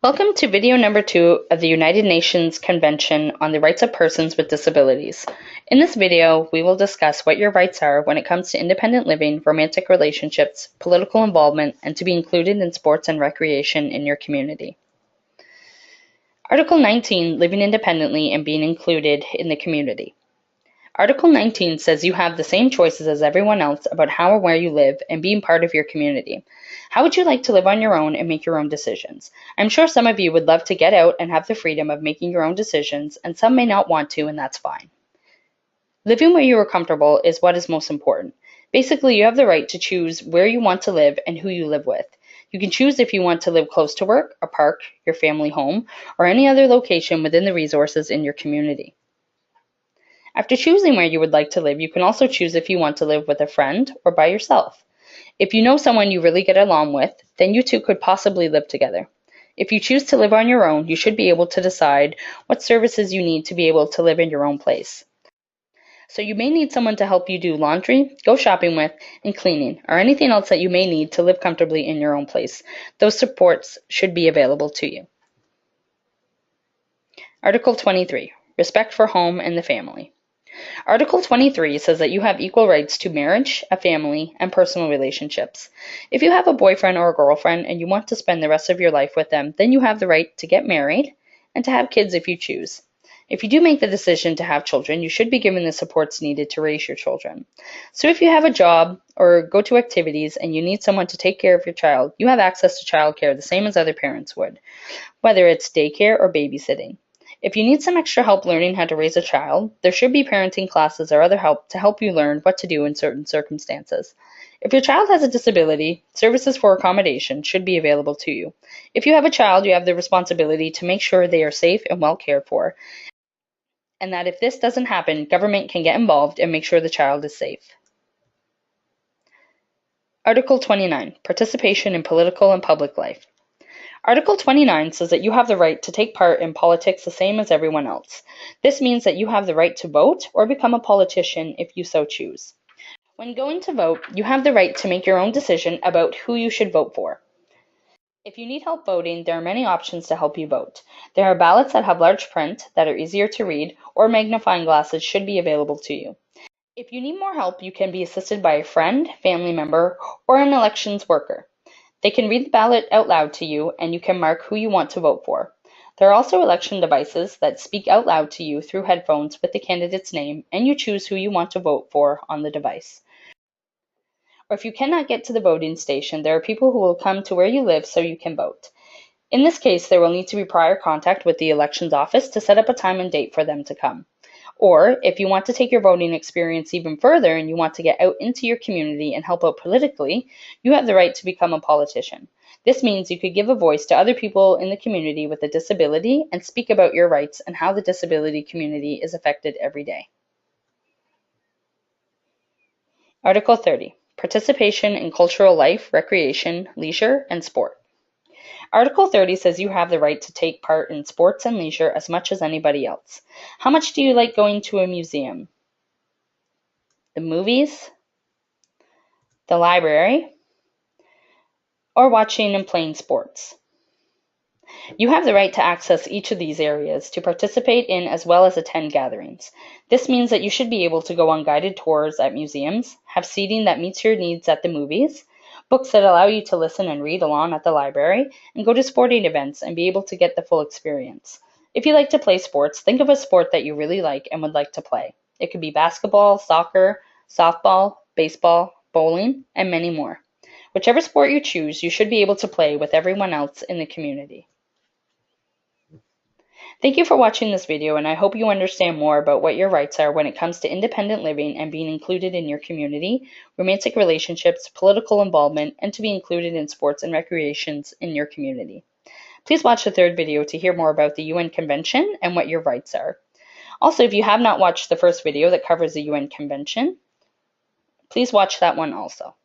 Welcome to video number 2 of the United Nations Convention on the Rights of Persons with Disabilities. In this video, we will discuss what your rights are when it comes to independent living, romantic relationships, political involvement, and to be included in sports and recreation in your community. Article 19, living independently and being included in the community. Article 19 says you have the same choices as everyone else about how or where you live and being part of your community. How would you like to live on your own and make your own decisions? I'm sure some of you would love to get out and have the freedom of making your own decisions, and some may not want to, and that's fine. Living where you are comfortable is what is most important. Basically, you have the right to choose where you want to live and who you live with. You can choose if you want to live close to work, a park, your family home, or any other location within the resources in your community. After choosing where you would like to live, you can also choose if you want to live with a friend or by yourself. If you know someone you really get along with, then you two could possibly live together. If you choose to live on your own, you should be able to decide what services you need to be able to live in your own place. So you may need someone to help you do laundry, go shopping with, and cleaning, or anything else that you may need to live comfortably in your own place. Those supports should be available to you. Article 23, respect for home and the family. Article 23 says that you have equal rights to marriage, a family, and personal relationships. If you have a boyfriend or a girlfriend and you want to spend the rest of your life with them, then you have the right to get married and to have kids if you choose. If you do make the decision to have children, you should be given the supports needed to raise your children. So if you have a job or go to activities and you need someone to take care of your child, you have access to childcare the same as other parents would, whether it's daycare or babysitting. If you need some extra help learning how to raise a child, there should be parenting classes or other help to help you learn what to do in certain circumstances. If your child has a disability, services for accommodation should be available to you. If you have a child, you have the responsibility to make sure they are safe and well cared for, and that if this doesn't happen, government can get involved and make sure the child is safe. Article 29, participation in political and public life. Article 29 says that you have the right to take part in politics the same as everyone else. This means that you have the right to vote or become a politician if you so choose. When going to vote, you have the right to make your own decision about who you should vote for. If you need help voting, there are many options to help you vote. There are ballots that have large print that are easier to read, or magnifying glasses should be available to you. If you need more help, you can be assisted by a friend, family member, or an elections worker. They can read the ballot out loud to you, and you can mark who you want to vote for. There are also election devices that speak out loud to you through headphones with the candidate's name, and you choose who you want to vote for on the device. Or if you cannot get to the voting station, there are people who will come to where you live so you can vote. In this case, there will need to be prior contact with the elections office to set up a time and date for them to come. Or if you want to take your voting experience even further and you want to get out into your community and help out politically, you have the right to become a politician. This means you could give a voice to other people in the community with a disability and speak about your rights and how the disability community is affected every day. Article 30, participation in cultural life, recreation, leisure, and sport. Article 30 says you have the right to take part in sports and leisure as much as anybody else. How much do you like going to a museum? The movies? The library? Or watching and playing sports? You have the right to access each of these areas to participate in as well as attend gatherings. This means that you should be able to go on guided tours at museums, have seating that meets your needs at the movies, books that allow you to listen and read along at the library, and go to sporting events and be able to get the full experience. If you like to play sports, think of a sport that you really like and would like to play. It could be basketball, soccer, softball, baseball, bowling, and many more. Whichever sport you choose, you should be able to play with everyone else in the community. Thank you for watching this video, and I hope you understand more about what your rights are when it comes to independent living and being included in your community, romantic relationships, political involvement, and to be included in sports and recreations in your community. Please watch the third video to hear more about the UN Convention and what your rights are. Also, if you have not watched the first video that covers the UN Convention, please watch that one also.